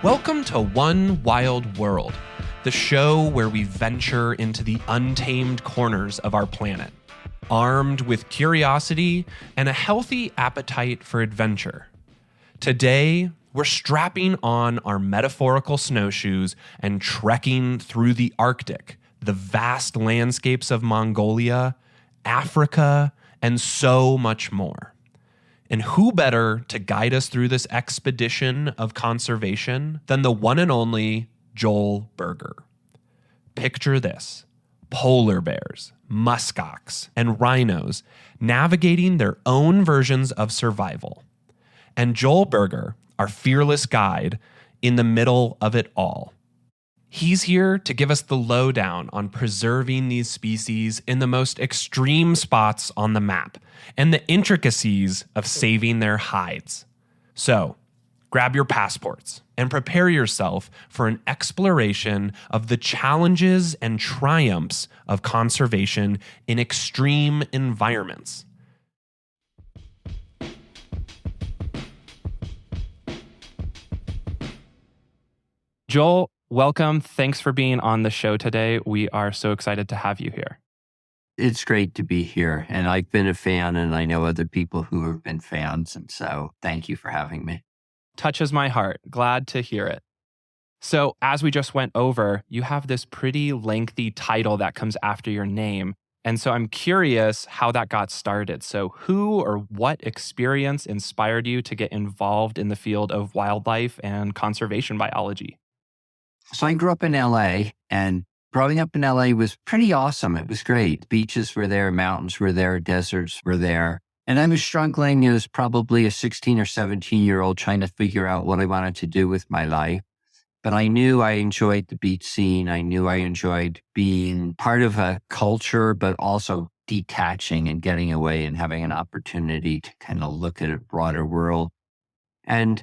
Welcome to One Wild World, the show where we venture into the untamed corners of our planet, armed with curiosity and a healthy appetite for adventure. Today, we're strapping on our metaphorical snowshoes and trekking through the Arctic, the vast landscapes of Mongolia, Africa, and so much more. And who better to guide us through this expedition of conservation than the one and only Joel Berger? Picture this: polar bears, muskox, and rhinos navigating their own versions of survival. And Joel Berger, our fearless guide, in the middle of it all. He's here to give us the lowdown on preserving these species in the most extreme spots on the map and the intricacies of saving their hides. So, grab your passports and prepare yourself for an exploration of the challenges and triumphs of conservation in extreme environments. Joel, welcome. Thanks for being on the show today. We are so excited to have you here. It's great to be here. And I've been a fan, and I know other people who have been fans. And so thank you for having me. Touches my heart. Glad to hear it. So, as we just went over, you have this pretty lengthy title that comes after your name. And so I'm curious how that got started. So who or what experience inspired you to get involved in the field of wildlife and conservation biology? So I grew up in LA, and growing up in LA was pretty awesome. It was great. Beaches were there, mountains were there, deserts were there. And I was struggling as probably a 16 or 17-year-old trying to figure out what I wanted to do with my life. But I knew I enjoyed the beach scene. I knew I enjoyed being part of a culture, but also detaching and getting away and having an opportunity to kind of look at a broader world. And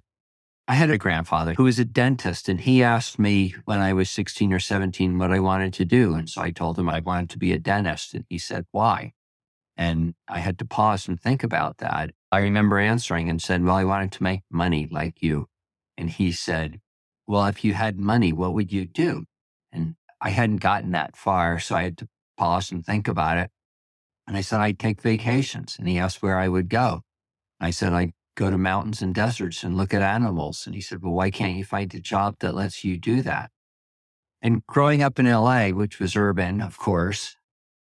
I had a grandfather who was a dentist, and he asked me when I was 16 or 17 what I wanted to do. And so I told him I wanted to be a dentist. And he said, why? And I had to pause and think about that. I remember answering and said, well, I wanted to make money like you. And he said, well, if you had money, what would you do? And I hadn't gotten that far, so I had to pause and think about it. And I said, I'd take vacations. And he asked where I would go. I said, I'd go to mountains and deserts and look at animals. And he said, well, why can't you find a job that lets you do that? And growing up in LA, which was urban, of course,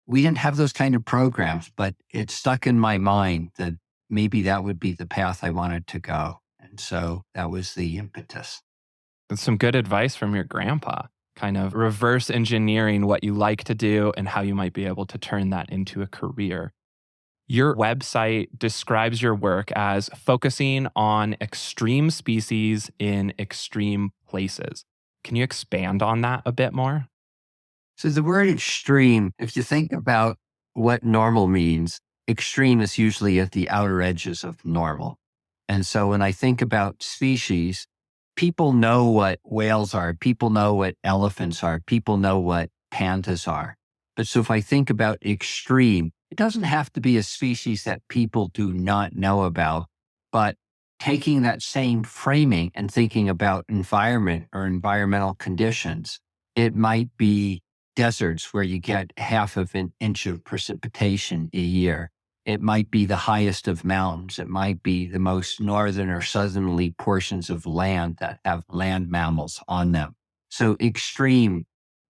we didn't have those kind of programs, but it stuck in my mind that maybe that would be the path I wanted to go. And so that was the impetus. That's some good advice from your grandpa, kind of reverse engineering what you like to do and how you might be able to turn that into a career. Your website describes your work as focusing on extreme species in extreme places. Can you expand on that a bit more? So the word extreme, if you think about what normal means, extreme is usually at the outer edges of normal. And so when I think about species, people know what whales are, people know what elephants are, people know what pandas are. But so if I think about extreme, it doesn't have to be a species that people do not know about, but taking that same framing and thinking about environment or environmental conditions, it might be deserts where you get half of an inch of precipitation a year. It might be the highest of mountains. It might be the most northern or southerly portions of land that have land mammals on them. So extreme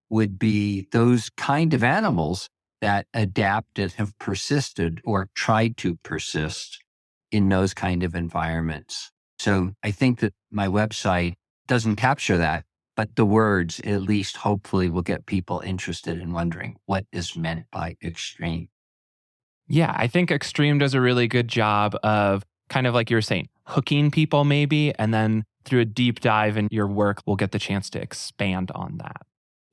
would be those kind of animals that adapted, have persisted or tried to persist in those kind of environments. So I think that my website doesn't capture that, but the words at least hopefully will get people interested in wondering what is meant by extreme. Yeah, I think extreme does a really good job of kind of like you were saying, hooking people maybe, and then through a deep dive in your work, we'll get the chance to expand on that.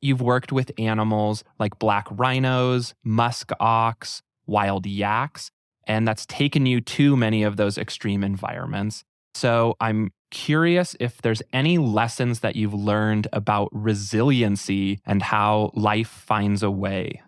You've worked with animals like black rhinos, musk ox, wild yaks, and that's taken you to many of those extreme environments. So I'm curious if there's any lessons that you've learned about resiliency and how life finds a way.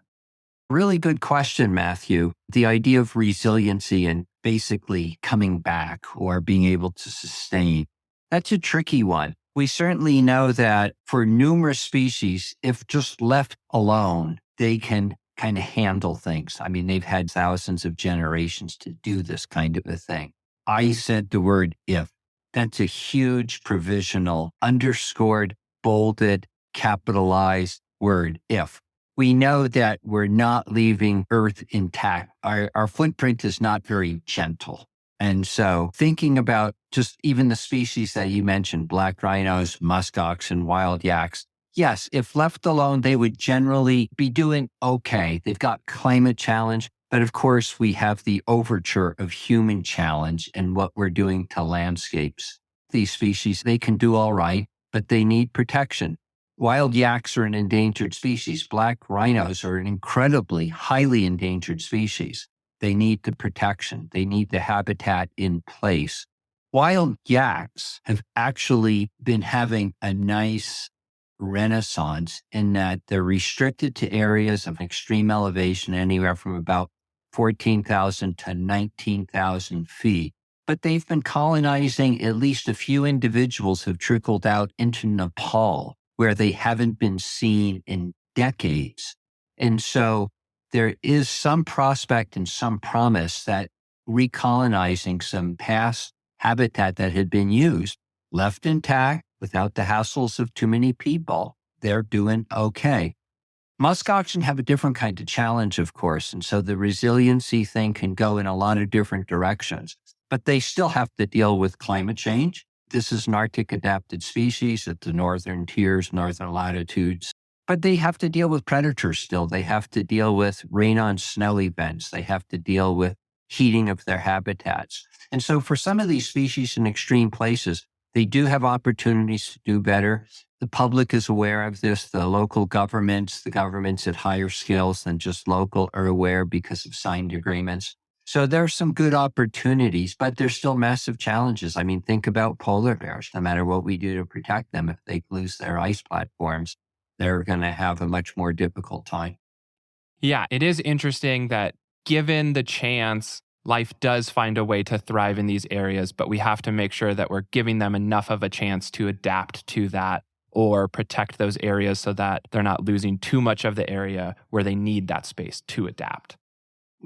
Really good question, Matthew. The idea of resiliency and basically coming back or being able to sustain, that's a tricky one. We certainly know that for numerous species, if just left alone, they can kind of handle things. I mean, they've had thousands of generations to do this kind of a thing. I said the word if. That's a huge provisional, underscored, bolded, capitalized word, if. We know that we're not leaving Earth intact. Our footprint is not very gentle. And so thinking about just even the species that you mentioned, black rhinos, musk oxen, wild yaks, yes, if left alone, they would generally be doing okay. They've got climate challenge, but of course we have the overture of human challenge and what we're doing to landscapes. These species, they can do all right, but they need protection. Wild yaks are an endangered species. Black rhinos are an incredibly highly endangered species. They need the protection. They need the habitat in place. Wild yaks have actually been having a nice renaissance in that they're restricted to areas of extreme elevation, anywhere from about 14,000 to 19,000 feet. But they've been colonizing. At least a few individuals have trickled out into Nepal, where they haven't been seen in decades. And so there is some prospect and some promise that recolonizing some past habitat that had been used, left intact without the hassles of too many people, they're doing okay. Musk oxen have a different kind of challenge, of course, and so the resiliency thing can go in a lot of different directions, but they still have to deal with climate change. This is an Arctic adapted species at the northern tiers, northern latitudes. But they have to deal with predators still. They have to deal with rain on snow events. They have to deal with heating of their habitats. And so for some of these species in extreme places, they do have opportunities to do better. The public is aware of this. The local governments, the governments at higher scales than just local, are aware because of signed agreements. So there are some good opportunities, but there's still massive challenges. I mean, think about polar bears. No matter what we do to protect them, if they lose their ice platforms, they're going to have a much more difficult time. Yeah, it is interesting that given the chance, life does find a way to thrive in these areas, but we have to make sure that we're giving them enough of a chance to adapt to that or protect those areas so that they're not losing too much of the area where they need that space to adapt.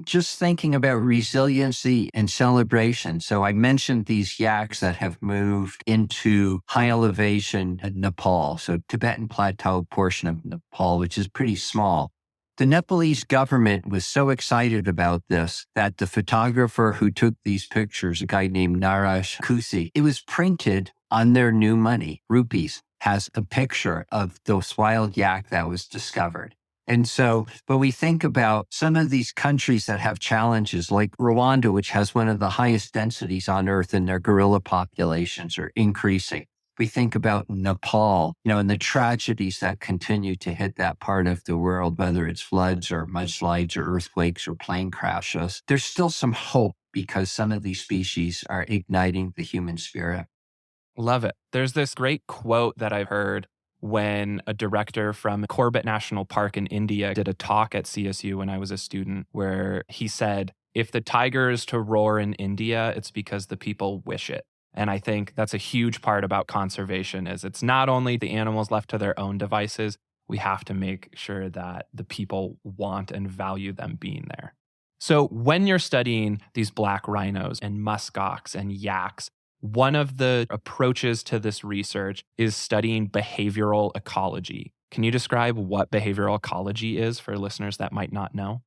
Just thinking about resiliency and celebration. So I mentioned these yaks that have moved into high elevation in Nepal, so Tibetan Plateau portion of Nepal, which is pretty small. The Nepalese government was so excited about this that the photographer who took these pictures, a guy named Naresh Kusi, it was printed on their new money, rupees, has a picture of this wild yak that was discovered. And so when we think about some of these countries that have challenges, like Rwanda, which has one of the highest densities on Earth and their gorilla populations are increasing. We think about Nepal, and the tragedies that continue to hit that part of the world, whether it's floods or mudslides or earthquakes or plane crashes. There's still some hope because some of these species are igniting the human spirit. Love it. There's this great quote that I've heard when a director from Corbett National Park in India did a talk at CSU when I was a student, where he said, if the tiger is to roar in India, it's because the people wish it. And I think that's a huge part about conservation is it's not only the animals left to their own devices, we have to make sure that the people want and value them being there. So when you're studying these black rhinos and muskox and yaks, one of the approaches to this research is studying behavioral ecology. Can you describe what behavioral ecology is for listeners that might not know?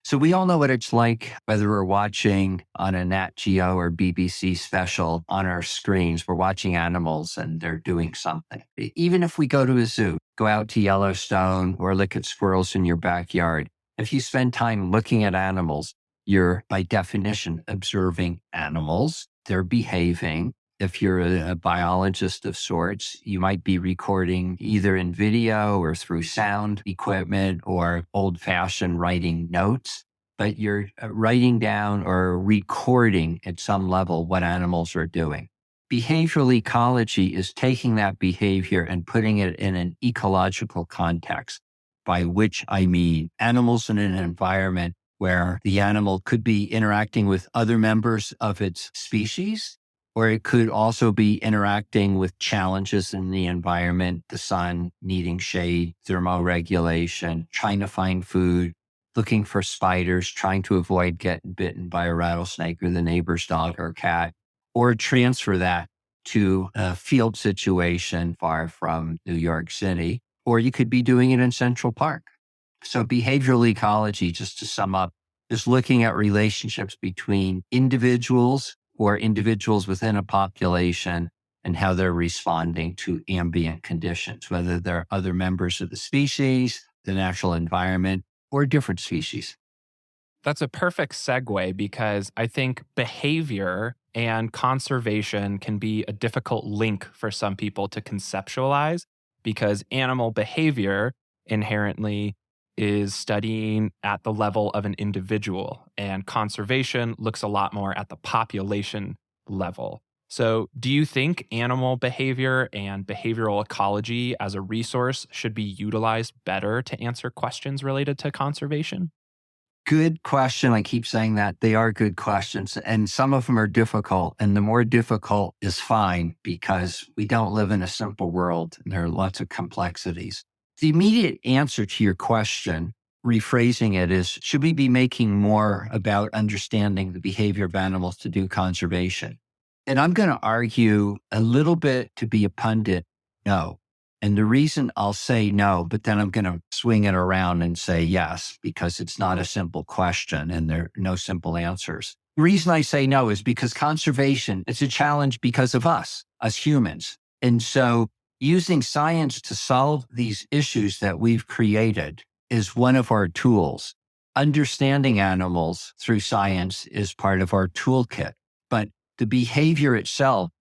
So we all know what it's like, whether we're watching on a Nat Geo or BBC special on our screens, we're watching animals and they're doing something. Even if we go to a zoo, go out to Yellowstone or look at squirrels in your backyard, if you spend time looking at animals, you're by definition observing animals. They're behaving. If you're a biologist of sorts, you might be recording either in video or through sound equipment or old-fashioned writing notes, but you're writing down or recording at some level what animals are doing. Behavioral ecology is taking that behavior and putting it in an ecological context, by which I mean animals in an environment where the animal could be interacting with other members of its species, or it could also be interacting with challenges in the environment, the sun, needing shade, thermoregulation, trying to find food, looking for spiders, trying to avoid getting bitten by a rattlesnake or the neighbor's dog or cat, or transfer that to a field situation far from New York City, or you could be doing it in Central Park. So behavioral ecology, just to sum up, is looking at relationships between individuals or individuals within a population and how they're responding to ambient conditions, whether they're other members of the species, the natural environment, or different species. That's a perfect segue because I think behavior and conservation can be a difficult link for some people to conceptualize because animal behavior inherently is studying at the level of an individual, and conservation looks a lot more at the population level. So, do you think animal behavior and behavioral ecology as a resource should be utilized better to answer questions related to conservation? Good question. I keep saying that. They are good questions, and some of them are difficult. And the more difficult is fine because we don't live in a simple world and there are lots of complexities. The immediate answer to your question, rephrasing it, is should we be making more about understanding the behavior of animals to do conservation? And I'm going to argue a little bit to be a pundit, no. And the reason I'll say no, but then I'm going to swing it around and say yes, because it's not a simple question and there are no simple answers. The reason I say no is because conservation, it's a challenge because of us humans. And so using science to solve these issues that we've created is one of our tools. Understanding animals through science is part of our toolkit. But the behavior itself,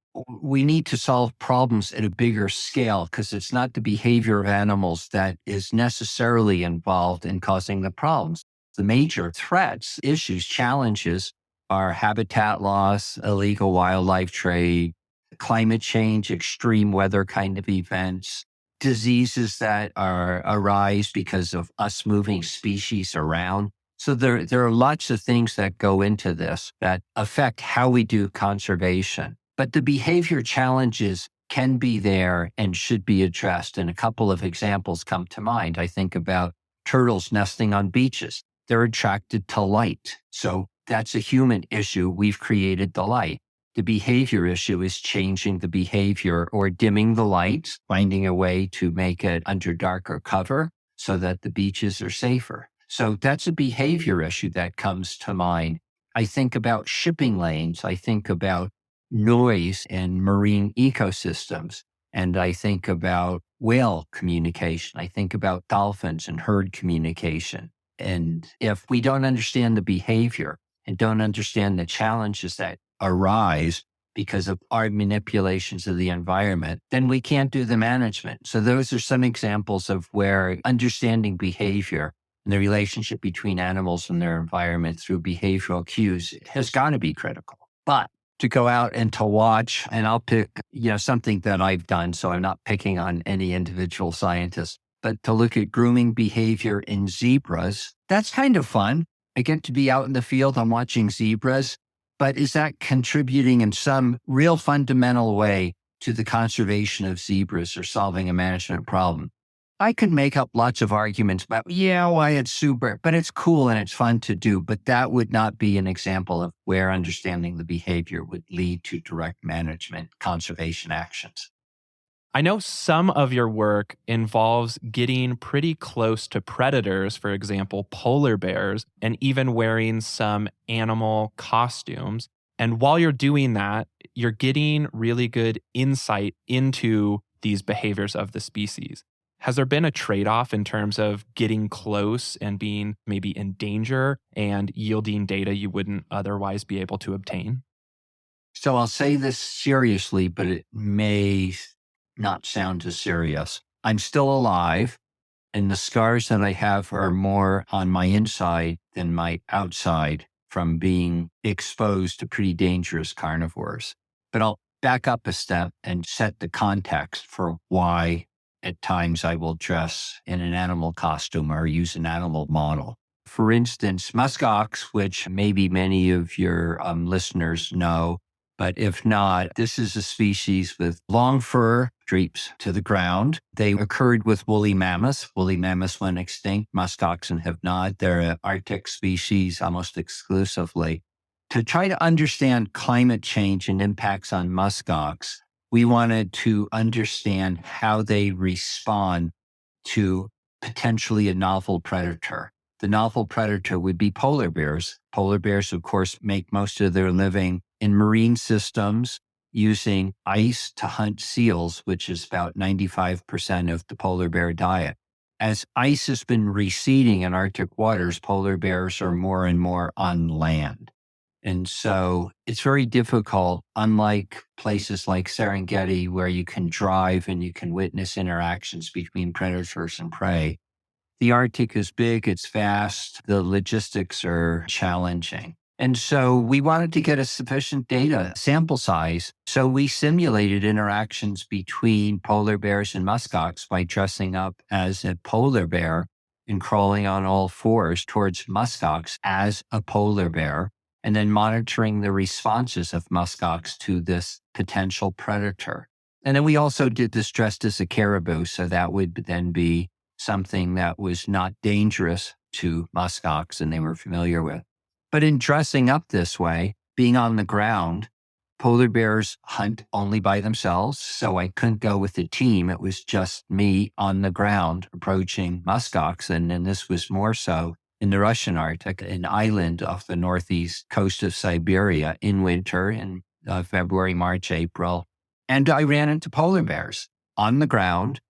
we need to solve problems at a bigger scale because it's not the behavior of animals that is necessarily involved in causing the problems. The major threats, issues, challenges are habitat loss, illegal wildlife trade, climate change, extreme weather kind of events, diseases that arise because of us moving species around. So there are lots of things that go into this that affect how we do conservation. But the behavior challenges can be there and should be addressed. And a couple of examples come to mind. I think about turtles nesting on beaches. They're attracted to light. So that's a human issue. We've created the light. The behavior issue is changing the behavior or dimming the lights, finding a way to make it under darker cover so that the beaches are safer. So that's a behavior issue that comes to mind. I think about shipping lanes. I think about noise and marine ecosystems. And I think about whale communication. I think about dolphins and herd communication. And if we don't understand the behavior and don't understand the challenges that arise because of our manipulations of the environment, then we can't do the management. So those are some examples of where understanding behavior and the relationship between animals and their environment through behavioral cues has got to be critical. But to go out and to watch, and I'll pick, something that I've done, so I'm not picking on any individual scientist, but to look at grooming behavior in zebras, that's kind of fun. I get to be out in the field, I'm watching zebras, but is that contributing in some real fundamental way to the conservation of zebras or solving a management problem? I could make up lots of arguments about, why it's super, but it's cool and it's fun to do. But that would not be an example of where understanding the behavior would lead to direct management conservation actions. I know some of your work involves getting pretty close to predators, for example, polar bears, and even wearing some animal costumes. And while you're doing that, you're getting really good insight into these behaviors of the species. Has there been a trade-off in terms of getting close and being maybe in danger and yielding data you wouldn't otherwise be able to obtain? So I'll say this seriously, but it may not sound as serious. I'm still alive, and the scars that I have are more on my inside than my outside from being exposed to pretty dangerous carnivores. But I'll back up a step and set the context for why at times I will dress in an animal costume or use an animal model. For instance, muskox, which maybe many of your listeners know, But if not, this is a species with long fur, drapes to the ground. They occurred with woolly mammoths. Woolly mammoths went extinct. Musk oxen have not. They're an Arctic species almost exclusively. To try to understand climate change and impacts on muskox, we wanted to understand how they respond to potentially a novel predator. The novel predator would be polar bears. Polar bears, of course, make most of their living in marine systems using ice to hunt seals, which is about 95% of the polar bear diet. As ice has been receding in Arctic waters, polar bears are more and more on land. And so it's very difficult, unlike places like Serengeti, where you can drive and you can witness interactions between predators and prey. The Arctic is big, it's vast, the logistics are challenging. And so we wanted to get a sufficient data sample size. So we simulated interactions between polar bears and muskox by dressing up as a polar bear and crawling on all fours towards muskox as a polar bear, and then monitoring the responses of muskox to this potential predator. And then we also did this dressed as a caribou, so that would then be something that was not dangerous to muskox and they were familiar with. But in dressing up this way, being on the ground, polar bears hunt only by themselves, so I couldn't go with a team. It was just me on the ground approaching muskox, and this was more so in the Russian Arctic, an island off the northeast coast of Siberia in winter in February, March, April. And I ran into polar bears on the ground,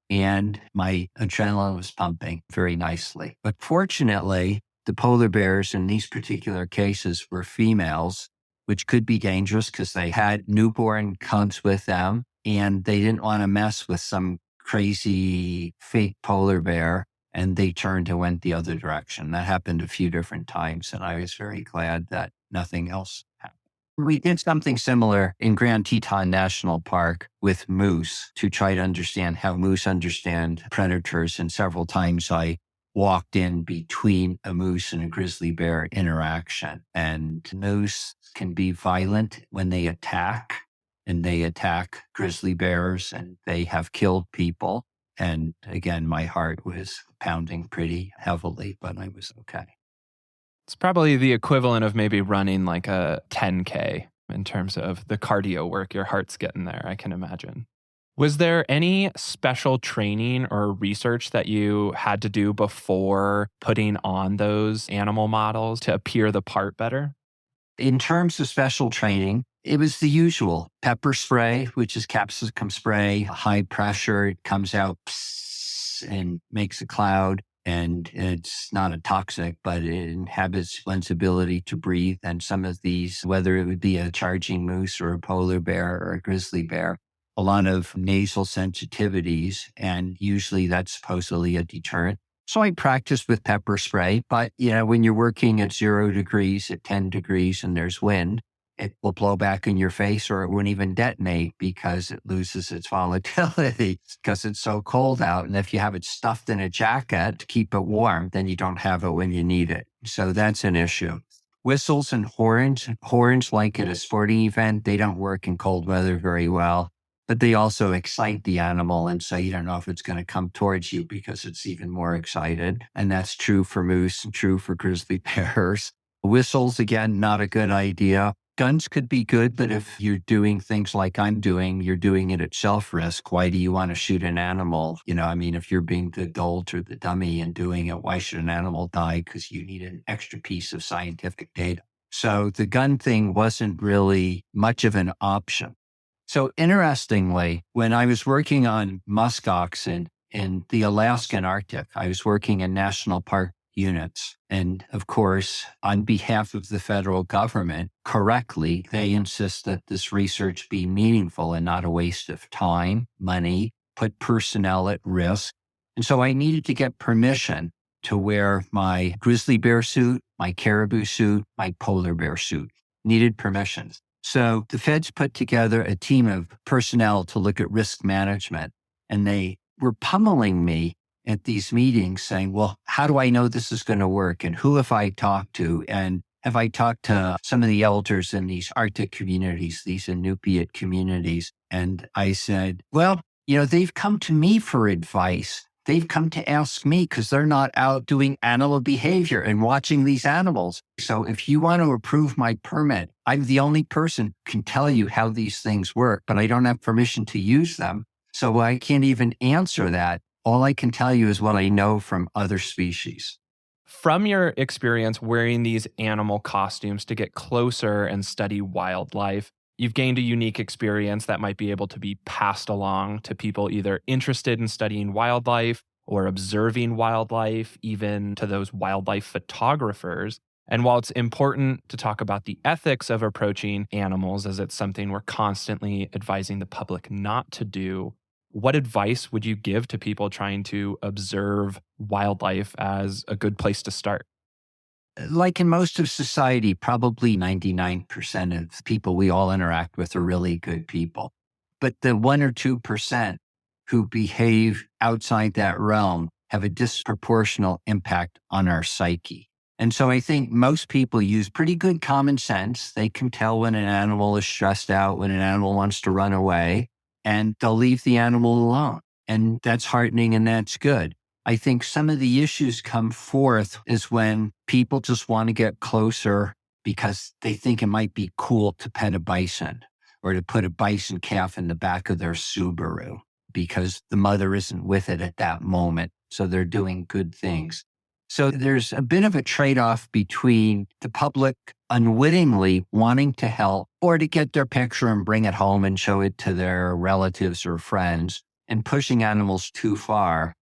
and my adrenaline was pumping very nicely. But fortunately, the polar bears in these particular cases were females, which could be dangerous because they had newborn cubs with them, and they didn't want to mess with some crazy fake polar bear. And they turned and went the other direction. That happened a few different times, and I was very glad that nothing else happened. We did something similar in Grand Teton National Park with moose to try to understand how moose understand predators. And several times I walked in between a moose and a grizzly bear interaction. And moose can be violent when they attack, and they attack grizzly bears, and they have killed people. And again, my heart was pounding pretty heavily, but I was okay. It's probably the equivalent of maybe running like a 10K in terms of the cardio work your heart's getting there, I can imagine. Was there any special training or research that you had to do before putting on those animal models to appear the part better? In terms of special training, it was the usual pepper spray, which is capsicum spray, high pressure. It comes out and makes a cloud. And it's not a toxic, but it inhabits one's ability to breathe. And some of these, whether it would be a charging moose or a polar bear or a grizzly bear, a lot of nasal sensitivities. And usually that's supposedly a deterrent. So I practiced with pepper spray, but when you're working at 0 degrees, at 10 degrees, and there's wind, it will blow back in your face, or it won't even detonate because it loses its volatility because it's so cold out. And if you have it stuffed in a jacket to keep it warm, then you don't have it when you need it. So that's an issue. Whistles and horns like at a sporting event, they don't work in cold weather very well, but they also excite the animal. And so you don't know if it's going to come towards you because it's even more excited. And that's true for moose and true for grizzly bears. Whistles, again, not a good idea. Guns could be good, but if you're doing things like I'm doing, you're doing it at self-risk. Why do you want to shoot an animal? If you're being the dolt or the dummy and doing it, why should an animal die? Because you need an extra piece of scientific data. So the gun thing wasn't really much of an option. So interestingly, when I was working on muskox in the Alaskan Arctic, I was working in national park units. And of course, on behalf of the federal government, correctly, they insist that this research be meaningful and not a waste of time, money, put personnel at risk. And so I needed to get permission to wear my grizzly bear suit, my caribou suit, my polar bear suit. Needed permissions. So the feds put together a team of personnel to look at risk management, and they were pummeling me at these meetings saying, well, how do I know this is going to work? And who have I talked to? And have I talked to some of the elders in these Arctic communities, these Inupiat communities. And I said, well, they've come to me for advice. They've come to ask me because they're not out doing animal behavior and watching these animals. So if you want to approve my permit, I'm the only person who can tell you how these things work, but I don't have permission to use them. So I can't even answer that. All I can tell you is what I know from other species. From your experience wearing these animal costumes to get closer and study wildlife, you've gained a unique experience that might be able to be passed along to people either interested in studying wildlife or observing wildlife, even to those wildlife photographers. And while it's important to talk about the ethics of approaching animals, as it's something we're constantly advising the public not to do, what advice would you give to people trying to observe wildlife as a good place to start? Like in most of society, probably 99% of people we all interact with are really good people. But the 1 or 2% who behave outside that realm have a disproportional impact on our psyche. And so I think most people use pretty good common sense. They can tell when an animal is stressed out, when an animal wants to run away, and they'll leave the animal alone. And that's heartening and that's good. I think some of the issues come forth is when people just want to get closer because they think it might be cool to pet a bison or to put a bison calf in the back of their Subaru because the mother isn't with it at that moment. So they're doing good things. So there's a bit of a trade-off between the public unwittingly wanting to help or to get their picture and bring it home and show it to their relatives or friends and pushing animals too far.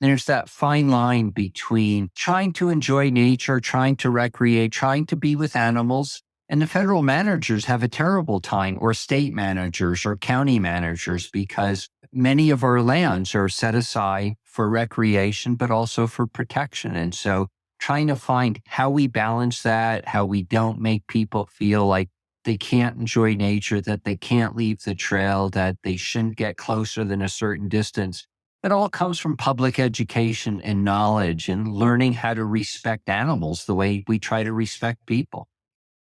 There's that fine line between trying to enjoy nature, trying to recreate, trying to be with animals. And the federal managers have a terrible time, or state managers or county managers, because many of our lands are set aside for recreation, but also for protection. And so trying to find how we balance that, how we don't make people feel like they can't enjoy nature, that they can't leave the trail, that they shouldn't get closer than a certain distance. It all comes from public education and knowledge and learning how to respect animals the way we try to respect people.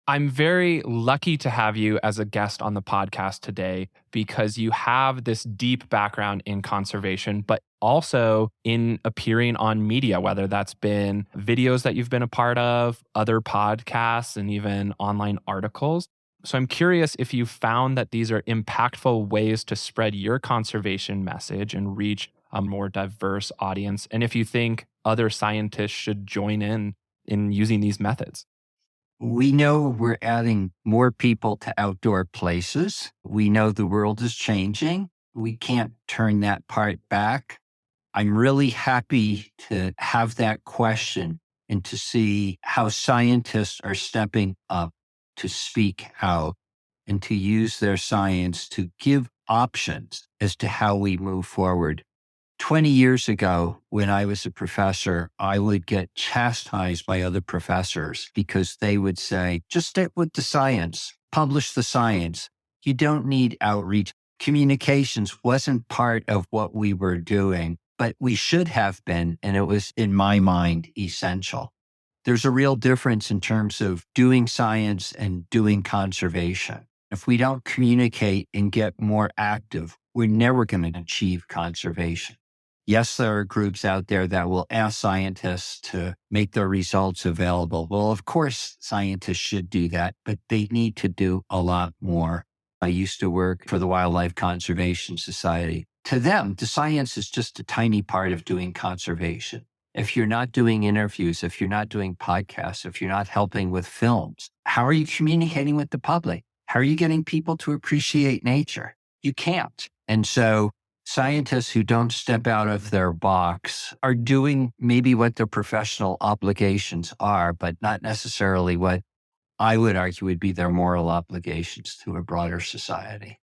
I'm very lucky to have you as a guest on the podcast today because you have this deep background in conservation, but also in appearing on media, whether that's been videos that you've been a part of, other podcasts, and even online articles. So I'm curious if you found that these are impactful ways to spread your conservation message and reach a more diverse audience, and if you think other scientists should join in using these methods. We know we're adding more people to outdoor places. We know the world is changing. We can't turn that part back. I'm really happy to have that question and to see how scientists are stepping up to speak out and to use their science to give options as to how we move forward. 20 years ago, when I was a professor, I would get chastised by other professors because they would say, just stick with the science, publish the science. You don't need outreach. Communications wasn't part of what we were doing, but we should have been, and it was, in my mind, essential. There's a real difference in terms of doing science and doing conservation. If we don't communicate and get more active, we're never going to achieve conservation. Yes, there are groups out there that will ask scientists to make their results available. Well, of course, scientists should do that, but they need to do a lot more. I used to work for the Wildlife Conservation Society. To them, the science is just a tiny part of doing conservation. If you're not doing interviews, if you're not doing podcasts, if you're not helping with films, how are you communicating with the public? How are you getting people to appreciate nature? You can't. And so scientists who don't step out of their box are doing maybe what their professional obligations are, but not necessarily what I would argue would be their moral obligations to a broader society.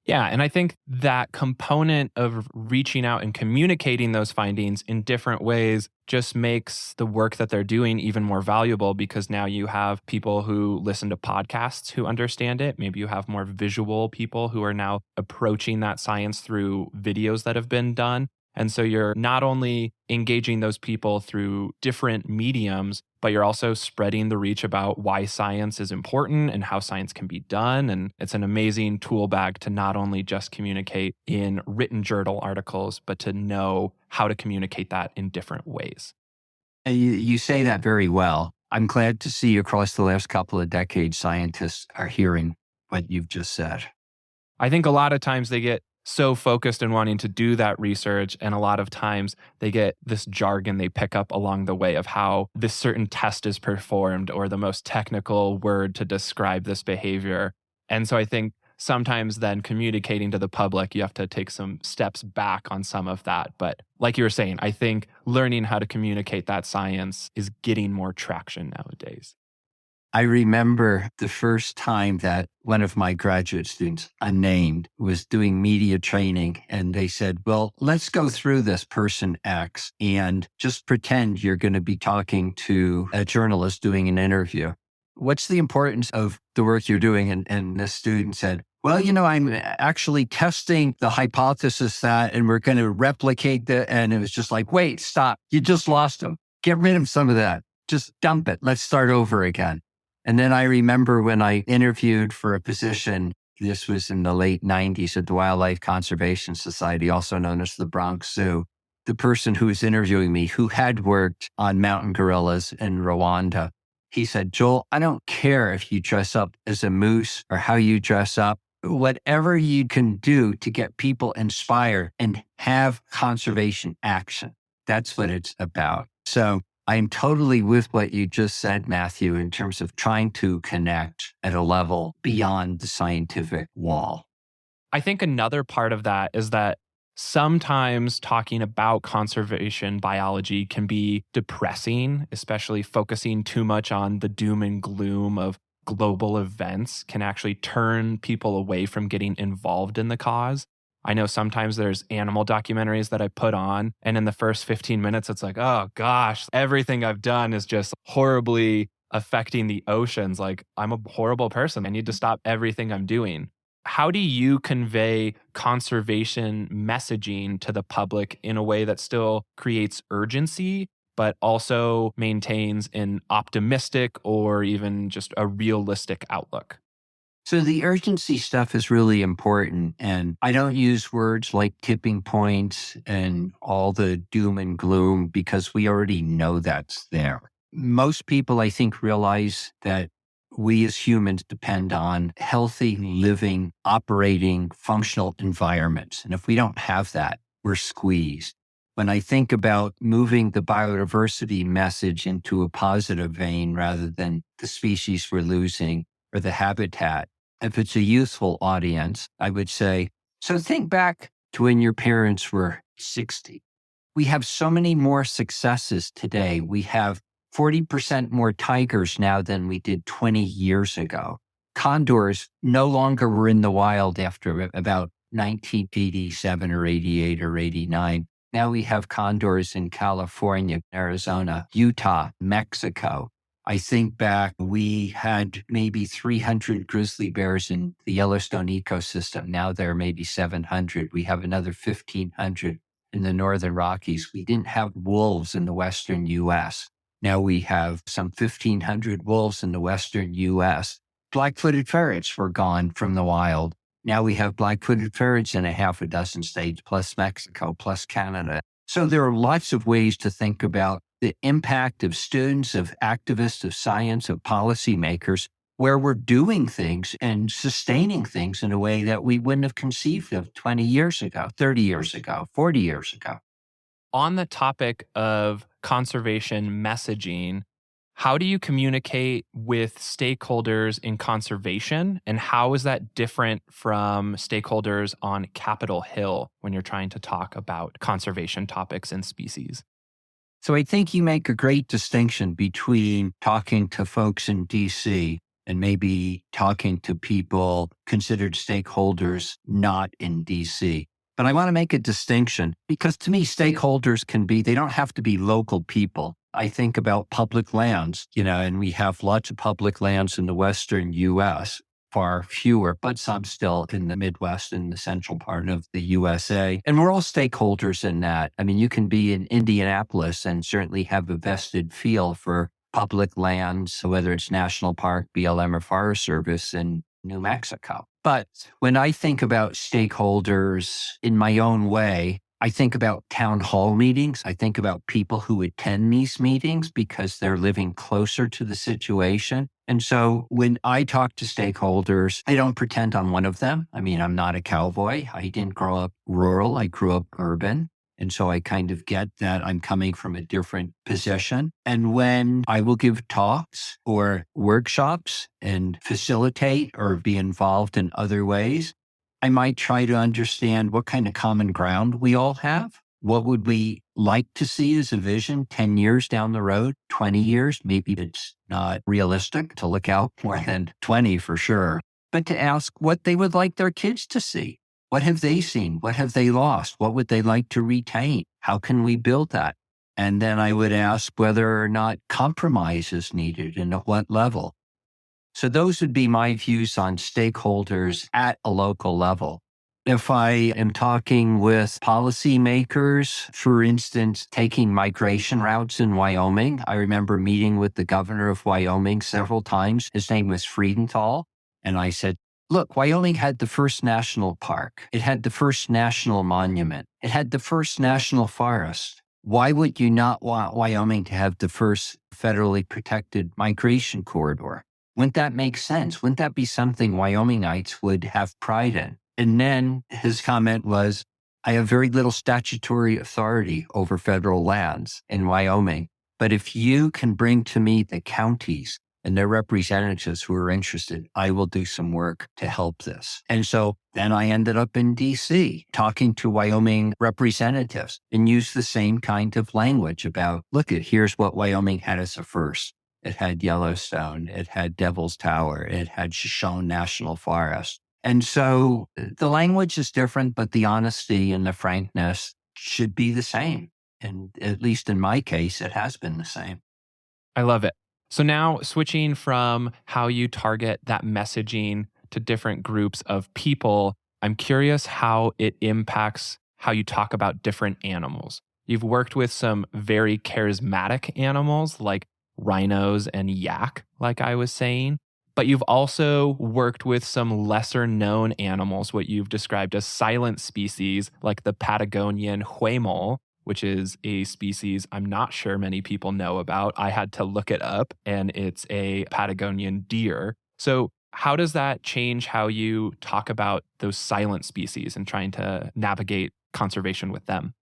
Yeah, and I think that component of reaching out and communicating those findings in different ways just makes the work that they're doing even more valuable because now you have people who listen to podcasts who understand it. Maybe you have more visual people who are now approaching that science through videos that have been done. And so you're not only engaging those people through different mediums, but you're also spreading the reach about why science is important and how science can be done. And it's an amazing tool bag to not only just communicate in written journal articles, but to know how to communicate that in different ways. You say that very well. I'm glad to see across the last couple of decades, scientists are hearing what you've just said. I think a lot of times they get so focused in wanting to do that research, and a lot of times they get this jargon they pick up along the way of how this certain test is performed or the most technical word to describe this behavior. And so I think sometimes then communicating to the public, you have to take some steps back on some of that. But like you were saying, I think learning how to communicate that science is getting more traction nowadays. I remember the first time that one of my graduate students, unnamed, was doing media training, and they said, well, let's go through this person X and just pretend you're going to be talking to a journalist doing an interview. What's the importance of the work you're doing? And the student said, well, I'm actually testing the hypothesis that, and we're going to replicate that. And it was just like, wait, stop. You just lost them. Get rid of some of that. Just dump it. Let's start over again. And then I remember when I interviewed for a position, this was in the late 90s at the Wildlife Conservation Society, also known as the Bronx Zoo. The person who was interviewing me, who had worked on mountain gorillas in Rwanda, he said, Joel, I don't care if you dress up as a moose or how you dress up, whatever you can do to get people inspired and have conservation action. That's what it's about. So I'm totally with what you just said, Matthew, in terms of trying to connect at a level beyond the scientific wall. I think another part of that is that sometimes talking about conservation biology can be depressing, especially focusing too much on the doom and gloom of global events can actually turn people away from getting involved in the cause. I know sometimes there's animal documentaries that I put on, and in the first 15 minutes, it's like, oh gosh, everything I've done is just horribly affecting the oceans. Like, I'm a horrible person. I need to stop everything I'm doing. How do you convey conservation messaging to the public in a way that still creates urgency, but also maintains an optimistic or even just a realistic outlook? So the urgency stuff is really important. And I don't use words like tipping points and all the doom and gloom because we already know that's there. Most people, I think, realize that we as humans depend on healthy, living, operating, functional environments. And if we don't have that, we're squeezed. When I think about moving the biodiversity message into a positive vein rather than the species we're losing or the habitat, if it's a youthful audience, I would say, so think back to when your parents were 60. We have so many more successes today. We have 40% more tigers now than we did 20 years ago. Condors no longer were in the wild after about 1987 or 88 or 89. Now we have condors in California, Arizona, Utah, Mexico. I think back, we had maybe 300 grizzly bears in the Yellowstone ecosystem. Now there are maybe 700. We have another 1,500 in the Northern Rockies. We didn't have wolves in the Western U.S. Now we have some 1,500 wolves in the Western U.S. Black-footed ferrets were gone from the wild. Now we have black-footed ferrets in a half a dozen states, plus Mexico, plus Canada. So there are lots of ways to think about the impact of students, of activists, of science, of policymakers, where we're doing things and sustaining things in a way that we wouldn't have conceived of 20 years ago, 30 years ago, 40 years ago. On the topic of conservation messaging, how do you communicate with stakeholders in conservation? And how is that different from stakeholders on Capitol Hill when you're trying to talk about conservation topics and species? So I think you make a great distinction between talking to folks in DC and maybe talking to people considered stakeholders not in DC. But I want to make a distinction because to me, stakeholders they don't have to be local people. I think about public lands, and we have lots of public lands in the Western U.S., far fewer, but some still in the Midwest and the central part of the USA. And we're all stakeholders in that. I mean, you can be in Indianapolis and certainly have a vested feel for public lands, whether it's national park, BLM, or Forest Service in New Mexico. But when I think about stakeholders in my own way, I think about town hall meetings. I think about people who attend these meetings because they're living closer to the situation. And so when I talk to stakeholders, I don't pretend I'm one of them. I mean, I'm not a cowboy. I didn't grow up rural. I grew up urban. And so I kind of get that I'm coming from a different position. And when I will give talks or workshops and facilitate or be involved in other ways, I might try to understand what kind of common ground we all have. What would we like to see as a vision 10 years down the road, 20 years? Maybe it's not realistic to look out more than 20 for sure, but to ask what they would like their kids to see. What have they seen? What have they lost? What would they like to retain? How can we build that? And then I would ask whether or not compromise is needed and at what level. So those would be my views on stakeholders at a local level. If I am talking with policymakers, for instance, taking migration routes in Wyoming, I remember meeting with the governor of Wyoming several times. His name was Friedenthal. And I said, look, Wyoming had the first national park. It had the first national monument. It had the first national forest. Why would you not want Wyoming to have the first federally protected migration corridor? Wouldn't that make sense? Wouldn't that be something Wyomingites would have pride in? And then his comment was, I have very little statutory authority over federal lands in Wyoming. But if you can bring to me the counties and their representatives who are interested, I will do some work to help this. And so then I ended up in DC talking to Wyoming representatives and used the same kind of language about, look, here's what Wyoming had as a first. It had Yellowstone, it had Devil's Tower, it had Shoshone National Forest. And so the language is different, but the honesty and the frankness should be the same. And at least in my case, it has been the same. I love it. So now switching from how you target that messaging to different groups of people, I'm curious how it impacts how you talk about different animals. You've worked with some very charismatic animals like rhinos and yak, like I was saying, but you've also worked with some lesser known animals, what you've described as silent species, like the Patagonian huemul, which is a species I'm not sure many people know about. I had to look it up, and it's a Patagonian deer. So how does that change how you talk about those silent species and trying to navigate conservation with them?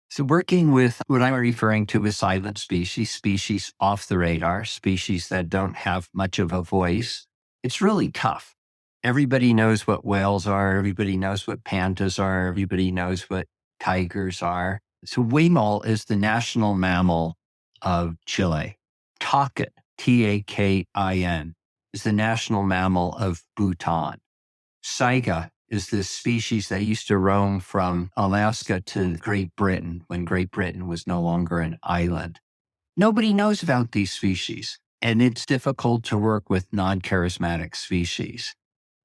So working with what I'm referring to as silent species off the radar, species that don't have much of a voice, it's really tough. Everybody knows what whales are. Everybody knows what pandas are. Everybody knows what tigers are. So huemul is the national mammal of Chile. Takin, Takin, is the national mammal of Bhutan. Saiga is this species that used to roam from Alaska to Great Britain when Great Britain was no longer an island. Nobody knows about these species, and it's difficult to work with non-charismatic species.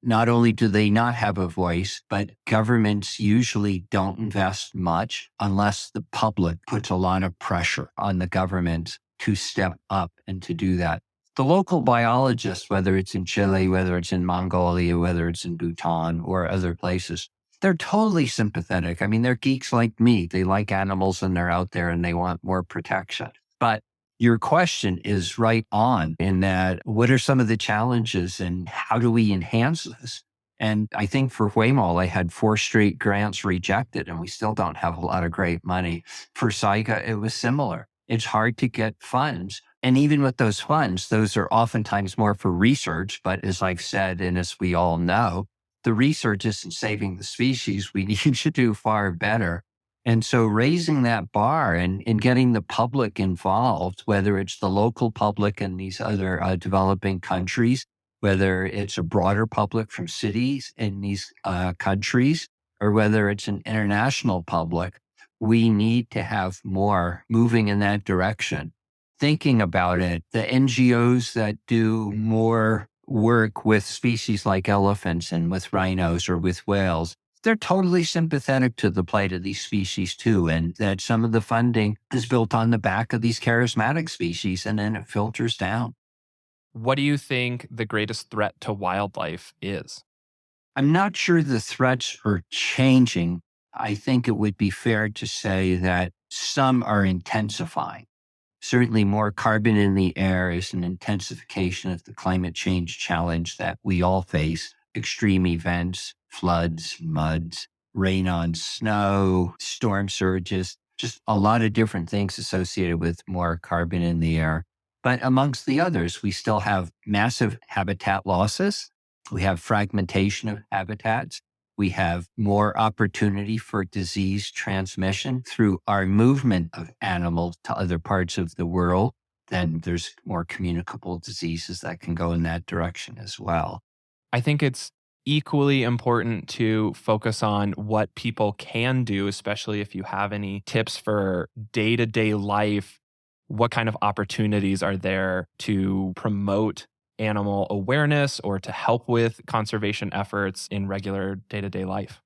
Not only do they not have a voice, but governments usually don't invest much unless the public puts a lot of pressure on the government to step up and to do that. The local biologists, whether it's in Chile, whether it's in Mongolia, whether it's in Bhutan or other places, they're totally sympathetic. I mean, they're geeks like me. They like animals and they're out there and they want more protection. But your question is right on in that what are some of the challenges and how do we enhance this? And I think for huemul, I had 4 straight grants rejected and we still don't have a lot of great money. For Saiga, it was similar. It's hard to get funds. And even with those funds, those are oftentimes more for research. But as I've said, and as we all know, the research isn't saving the species. We need to do far better. And so raising that bar and getting the public involved, whether it's the local public in these other developing countries, whether it's a broader public from cities in these countries, or whether it's an international public, we need to have more moving in that direction. Thinking about it, the NGOs that do more work with species like elephants and with rhinos or with whales, they're totally sympathetic to the plight of these species too. And that some of the funding is built on the back of these charismatic species and then it filters down. What do you think the greatest threat to wildlife is? I'm not sure the threats are changing. I think it would be fair to say that some are intensifying. Certainly, more carbon in the air is an intensification of the climate change challenge that we all face. Extreme events, floods, muds, rain on snow, storm surges, just a lot of different things associated with more carbon in the air. But amongst the others, we still have massive habitat losses. We have fragmentation of habitats. We have more opportunity for disease transmission through our movement of animals to other parts of the world. Then there's more communicable diseases that can go in that direction as well. I think it's equally important to focus on what people can do, especially if you have any tips for day-to-day life. What kind of opportunities are there to promote animal awareness or to help with conservation efforts in regular day-to-day life?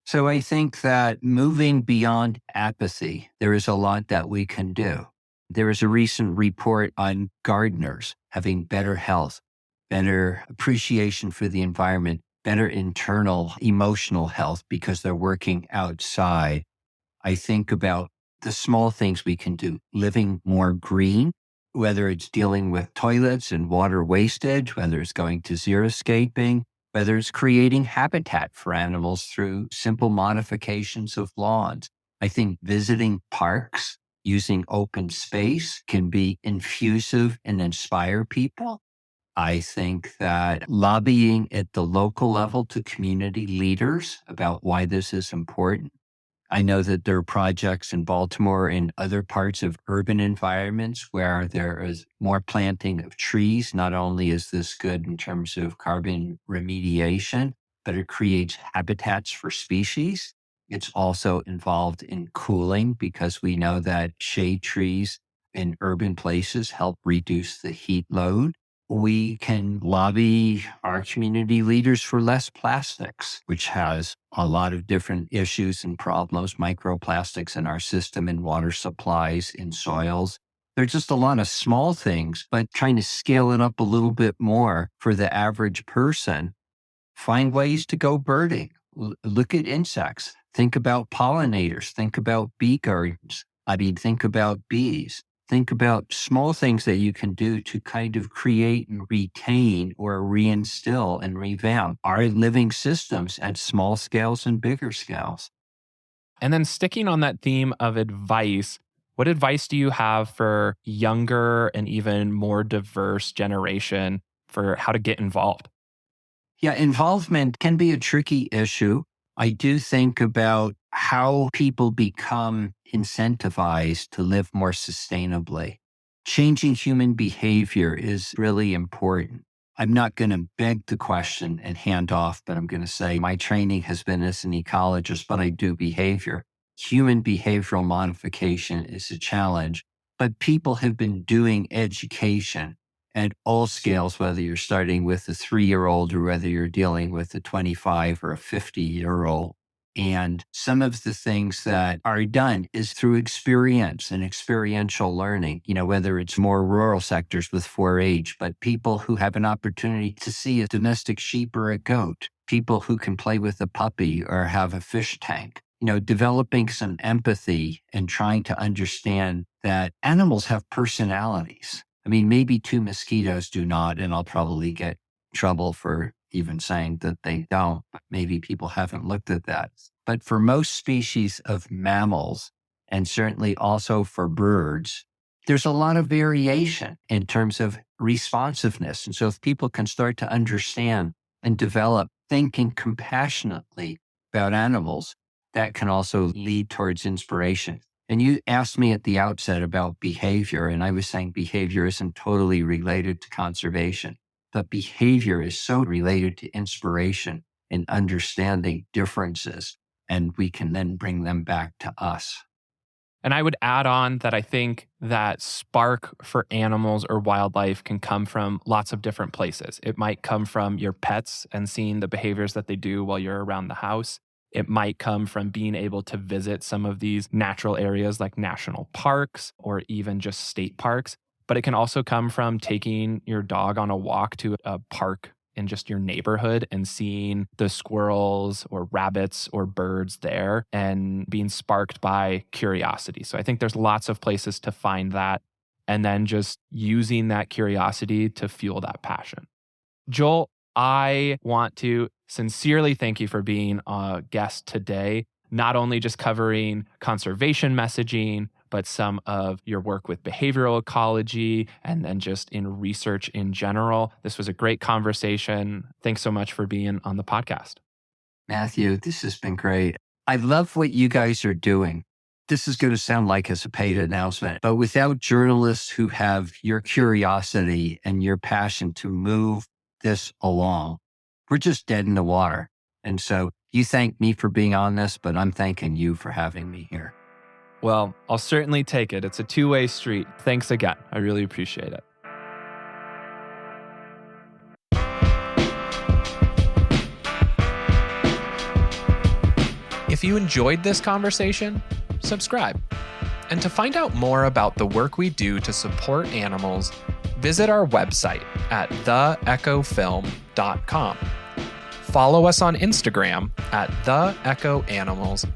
So I think that moving beyond apathy, there is a lot that we can do. There is a recent report on gardeners having better health, better appreciation for the environment, better internal emotional health because they're working outside. I think about the small things we can do, living more green, whether it's dealing with toilets and water wastage, whether it's going to xeriscaping, whether it's creating habitat for animals through simple modifications of lawns. I think visiting parks, using open space can be infusive and inspire people. I think that lobbying at the local level to community leaders about why this is important. I know that there are projects in Baltimore and other parts of urban environments where there is more planting of trees. Not only is this good in terms of carbon remediation, but it creates habitats for species. It's also involved in cooling because we know that shade trees in urban places help reduce the heat load. We can lobby our community leaders for less plastics, which has a lot of different issues and problems, microplastics in our system, in water supplies, in soils. There's just a lot of small things, but trying to scale it up a little bit more for the average person. Find ways to go birding. Look at insects. Think about pollinators. Think about bee gardens. Think about bees. Think about small things that you can do to kind of create and retain or reinstill and revamp our living systems at small scales and bigger scales. And then sticking on that theme of advice, what advice do you have for younger and even more diverse generation for how to get involved? Yeah, involvement can be a tricky issue. I do think about how people become incentivized to live more sustainably. Changing human behavior is really important. I'm not going to beg the question and hand off, but I'm going to say my training has been as an ecologist, but I do behavior. Human behavioral modification is a challenge, but people have been doing education at all scales, whether you're starting with a 3-year-old or whether you're dealing with a 25 or a 50-year-old. And some of the things that are done is through experience and experiential learning, whether it's more rural sectors with 4-H, but people who have an opportunity to see a domestic sheep or a goat, people who can play with a puppy or have a fish tank, developing some empathy and trying to understand that animals have personalities. Maybe 2 mosquitoes do not, and I'll probably get in trouble for even saying that they don't, but maybe people haven't looked at that. But for most species of mammals, and certainly also for birds, there's a lot of variation in terms of responsiveness. And so if people can start to understand and develop thinking compassionately about animals, that can also lead towards inspiration. And you asked me at the outset about behavior, and I was saying behavior isn't totally related to conservation, but behavior is so related to inspiration and understanding differences, and we can then bring them back to us. And I would add on that I think that spark for animals or wildlife can come from lots of different places. It might come from your pets and seeing the behaviors that they do while you're around the house. It might come from being able to visit some of these natural areas like national parks or even just state parks. But it can also come from taking your dog on a walk to a park in just your neighborhood and seeing the squirrels or rabbits or birds there and being sparked by curiosity. So I think there's lots of places to find that, and then just using that curiosity to fuel that passion. Joel, I want to sincerely thank you for being a guest today, not only just covering conservation messaging, but some of your work with behavioral ecology and then just in research in general. This was a great conversation. Thanks so much for being on the podcast. Matthew, this has been great. I love what you guys are doing. This is going to sound like it's a paid announcement, but without journalists who have your curiosity and your passion to move this along, we're just dead in the water. And so you thank me for being on this, but I'm thanking you for having me here. Well, I'll certainly take it. It's a two-way street. Thanks again. I really appreciate it. If you enjoyed this conversation, subscribe. And to find out more about the work we do to support animals, visit our website at theechofilm.com. Follow us on Instagram at theechoanimals,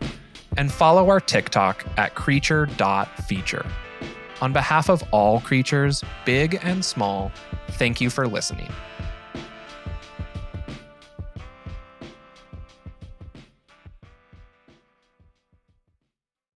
and follow our TikTok at creature.feature. On behalf of all creatures, big and small, thank you for listening.